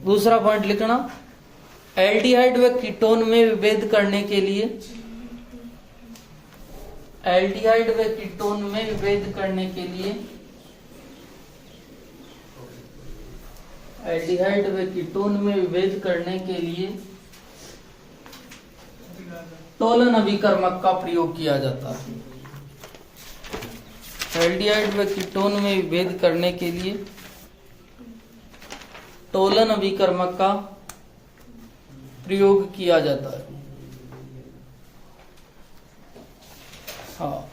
दूसरा पॉइंट लिखना, एल्डिहाइड व कीटोन में विभेद करने के लिए, एल्डिहाइड व कीटोन में विभेद करने के लिए, एल्डिहाइड व कीटोन में विभेद करने के लिए टोलन अभिकर्मक का प्रयोग किया जाता है। एल्डिहाइड व कीटोन में विभेद करने के लिए टोलन अभिकर्मक का प्रयोग किया जाता है। हाँ,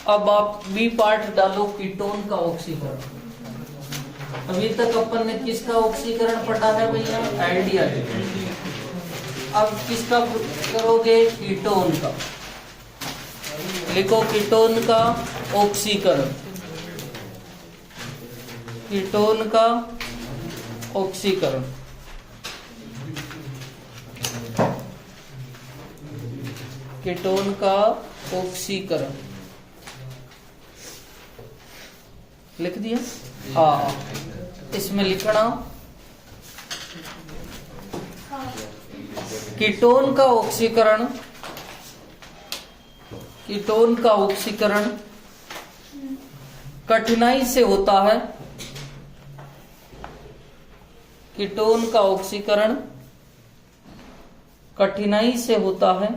अब आप बी पार्ट डालो, कीटोन का ऑक्सीकरण। अभी तक अपन ने किसका ऑक्सीकरण पढ़ा है भैया? एल्डिहाइड। अब किसका करोगे? कीटोन का। लिखो कीटोन का ऑक्सीकरण, कीटोन का ऑक्सीकरण। कीटोन का ऑक्सीकरण लिख दिया? हाँ, इसमें लिखना कीटोन का ऑक्सीकरण, कीटोन का ऑक्सीकरण कठिनाई से होता है। कीटोन का ऑक्सीकरण कठिनाई से होता है,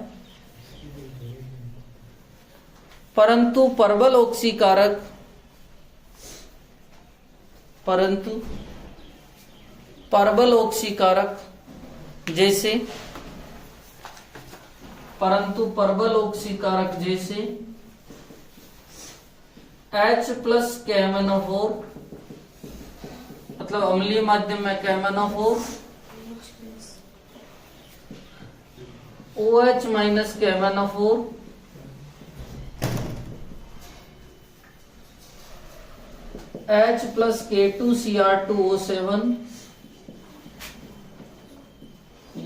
परंतु प्रबल ऑक्सीकारक, परंतु प्रबल ऑक्सीकारक जैसे, परंतु प्रबल ऑक्सीकारक जैसे H प्लस KMnO4, मतलब अम्लीय माध्यम में KMnO4, OH minus KMnO4, H plus K2Cr2O7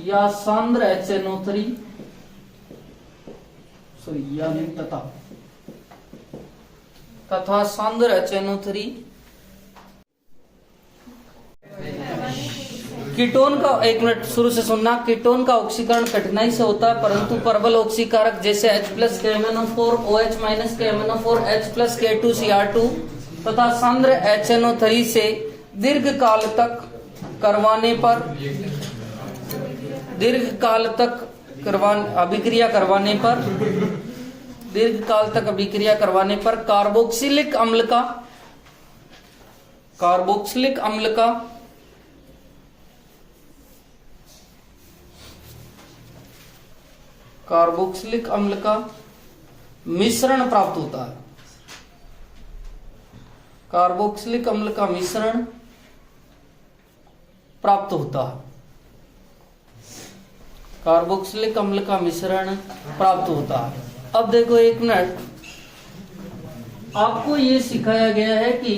या सांद्र HNO3, सॉरी यानी तथा सांद्र HNO3। कीटोन का, एक मिनट शुरू से सुनना, कीटोन का ऑक्सीकरण कठिनाई से होता है, परंतु प्रबल ऑक्सीकारक जैसे H plus KMnO4, OH minus KMnO4, H plus K2Cr2 तथा सांद्र HNO3 से दीर्घ काल तक करवाने पर, दीर्घ काल तक अभिक्रिया करवाने पर, दीर्घ काल तक अभिक्रिया करवाने पर कार्बोक्सिलिक अम्ल का, कार्बोक्सिलिक अम्ल का कार्बोक्सिलिक अम्ल का मिश्रण प्राप्त होता है। कार्बोक्सिलिक अम्ल का मिश्रण प्राप्त होता है, कार्बोक्सिलिक अम्ल का मिश्रण प्राप्त होता है। अब देखो एक मिनट, आपको ये सिखाया गया है कि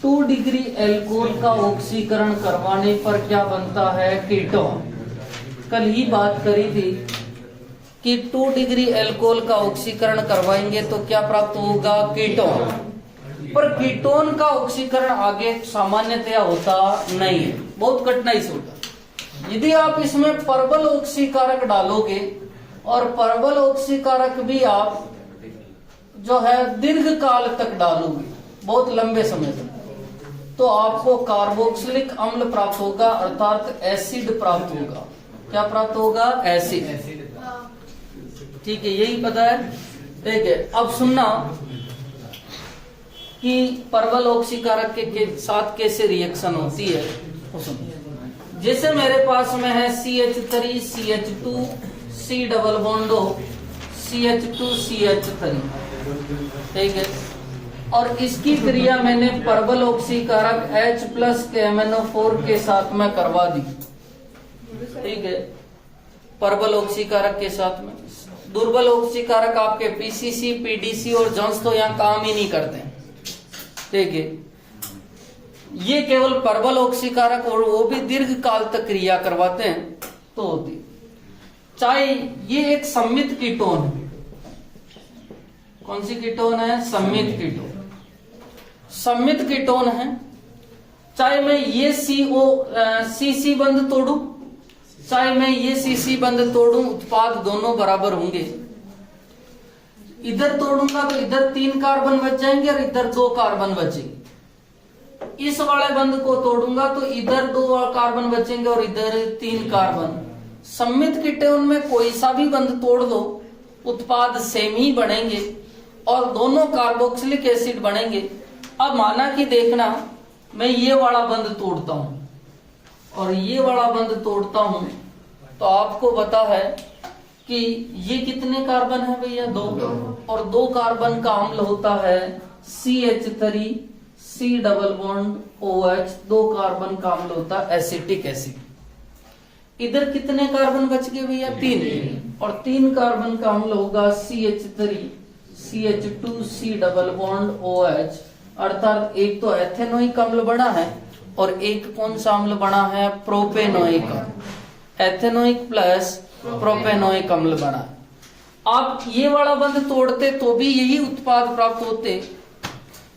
2 डिग्री एल्कोहल का ऑक्सीकरण करवाने पर क्या बनता है? कीटोन। कल ही बात करी थी कि 2 डिग्री एल्कोहल का ऑक्सीकरण करवाएंगे तो क्या प्राप्त होगा? कीटोन। पर कीटोन का ऑक्सीकरण आगे सामान्यतया होता नहीं है, बहुत कठिनाई से होता। यदि आप इसमें प्रबल ऑक्सीकारक डालोगे, और प्रबल ऑक्सीकारक भी आप जो है दीर्घ काल तक डालोगे, बहुत लंबे समय तक, तो आपको कार्बोक्सिलिक अम्ल प्राप्त होगा, अर्थात एसिड प्राप्त होगा। क्या प्राप्त होगा? एसिड। ठीक है, यही पता है। ठीक है, अब सुनना कि प्रबल ऑक्सीकारक के साथ कैसे रिएक्शन होती है। जैसे मेरे पास में है CH3 CH2 C double बॉन्डो CH2CH3, ठीक है, और इसकी क्रिया मैंने प्रबल ऑक्सीकारक H प्लस KMnO4 के साथ में करवा दी। ठीक है, प्रबल ऑक्सीकारक के साथ में। दुर्बल ऑक्सीकारक आपके PCC PDC और जॉन्स तो यहाँ काम ही नहीं करते। ठीक है, ये केवल प्रबल ऑक्सीकारक, और वो भी दीर्घ काल तक क्रिया करवाते हैं तो होती। चाहे ये एक सम्मित कीटोन है, कौन सी कीटोन है? सम्मित कीटोन। सम्मित कीटोन है, चाहे मैं ये CC बंध तोड़ू, चाहे मैं ये CC बंध तोड़ू, उत्पाद दोनों बराबर होंगे। इधर तोड़ूंगा तो इधर 3 कार्बन बच जाएंगे और इधर 2 कार्बन बचेंगे। इस वाले बंध को तोड़ूंगा तो इधर 2 कार्बन बचेंगे और इधर 3 कार्बन। सममित कीटोन में कोई सा भी बंध तोड़ दो, उत्पाद सेम ही बनेंगे और दोनों कार्बोक्सिलिक एसिड बनेंगे। अब माना कि देखना, मैं ये वाला बंध तोड़ता हूं और ये वाला बंध तोड़ता हूं, तो आपको पता है कि ये कितने कार्बन है भैया? 2, और 2 कार्बन का अम्ल होता है CH3 C double bond OH। 2 carbon का अम्ल होता है एसिटिक एसिड। इधर कितने कार्बन बच गए भैया? 3, और 3 कार्बन का अम्ल होगा CH3 CH2 C double bond OH। अर्थात एक तो एथेनोइक अम्ल बना है और एक कौन सा अम्ल बना है? प्रोपेनोइक। एथेनोइक प्लस प्रोपेनोइक अम्ल बना है। आप ये वाला बंध तोड़ते तो भी यही उत्पाद प्राप्त होते,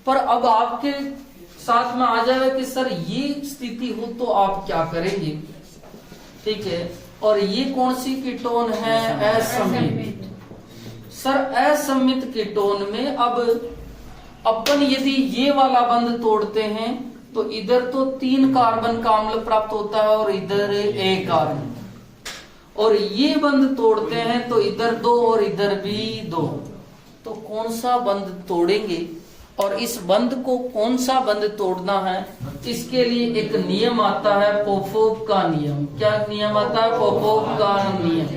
पर अब आपके साथ में आ जाएगा कि सर ये स्थिति हो तो आप क्या करेंगे? ठीक है, और ये कौन सी कीटोन है? असम्मित। सर असम्मित कीटोन में अब अपन यदि ये वाला बंध तोड़ते हैं तो इधर तो 3 कार्बन का अम्ल प्राप्त होता है और इधर 1 कार्बन, और ये बंध तोड़ते हैं तो इधर 2 और इधर भी 2। तो कौन सा बंध तोड़ेंगे और इस बंध को कौन सा बंध तोड़ना है, इसके लिए एक नियम आता है, पोपोव का नियम। क्या नियम आता है? पोपोव का नियम।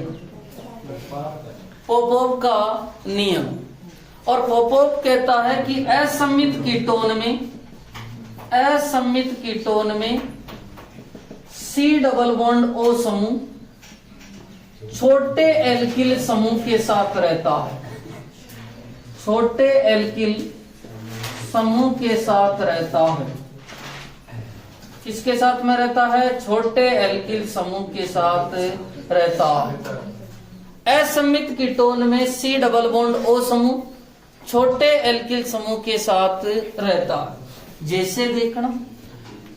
पोपोव का नियम। और पोपोव कहता है कि असम्मित कीटोन में C डबल बॉन्ड O समूह छोटे एल्किल समूह के साथ रहता है। छोटे एल्किल समूह के साथ रहता है। किसके साथ में रहता है? छोटे एल्किल समूह के साथ रहता है। असम्मित कीटोन में C डबल बॉन्ड O समूह छोटे एल्किल समूह के साथ रहता है। जैसे देखना,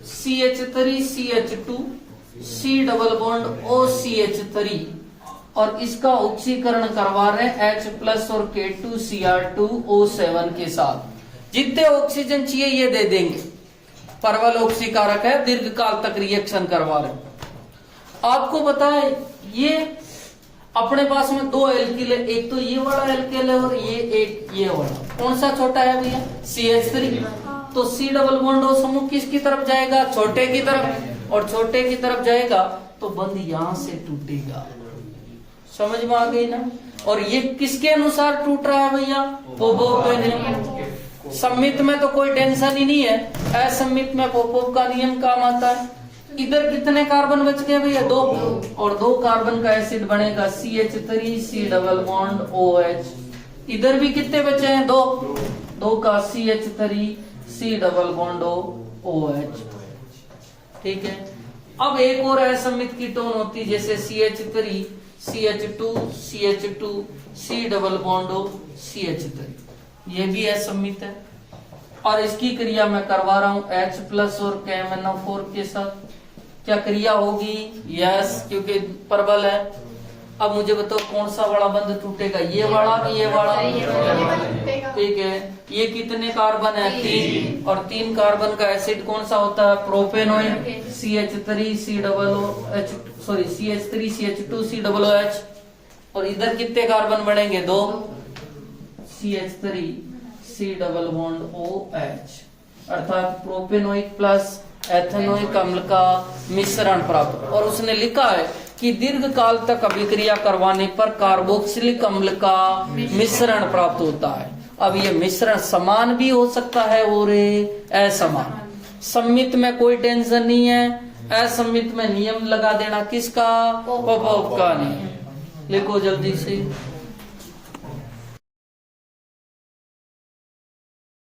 CH3 CH2 C double bond OCH3, और इसका ऑक्सीकरण करवा रहे H प्लस और K2Cr2O7 के साथ। जितने ऑक्सीजन चाहिए ये दे देंगे। परवल ऑक्सीकारक है, दीर्घ काल तक रिएक्शन करवा रहे। आपको पता है ये अपने पास में 2 एल्किल है, एक तो ये वाला एल्किल है और ये वाला। कौन सा छोटा है भैया? CH3। तो C डबल बॉन्ड O समूह किसकी तरफ जाएगा? छोटे की तरफ, और छोटे की तरफ जाएगा तो बंध यहां से टूटेगा। समझ में आ गई ना? और ये किसके अनुसार टूट रहा है भैया? पोपोव के नियम। सम्मित में तो कोई टेंशन ही नहीं है, असम्मित में पोपोव का नियम काम आता है। इधर कितने कार्बन बच गए भैया? 2, और 2 कार्बन का एसिड बनेगा CH3 C double bond OH। इधर भी कितने बचे हैं? 2 का CH3 C double bond OH। ठीक है, अब एक और असम्मित कीटोन होती जैसे CH3 CH2 CH2 C double bond CH3। ये भी असम्मित है और इसकी क्रिया मैं करवा रहा हूं H प्लस और KMnO4 के साथ। क्या क्रिया होगी? यस, क्योंकि प्रबल है। अब मुझे बताओ कौन सा वाला बंध टूटेगा? ये वाला कि ये वाला? ठीक है, ये कितने कार्बन है? 3, और 3 कार्बन का एसिड कौन सा होता है? Propanoic. CH3 CH2 C double OH। और इधर कितने कार्बन बनेंगे? 2, CH3 C double bond OH। अर्थात प्रोपेनोइक प्लस एथेनोइक अम्ल का मिश्रण प्राप्त। और उसने लिखा है कि दीर्घ काल तक अभिक्रिया करवाने पर कार्बोक्सिलिक अम्ल का मिश्रण प्राप्त होता है। अब ये मिश्रण समान भी हो सकता है और असमान। सम्मित में कोई टेंशन नहीं है, असम्मित में नियम लगा देना किसका? पोपोव का नियम। लिखो जल्दी से।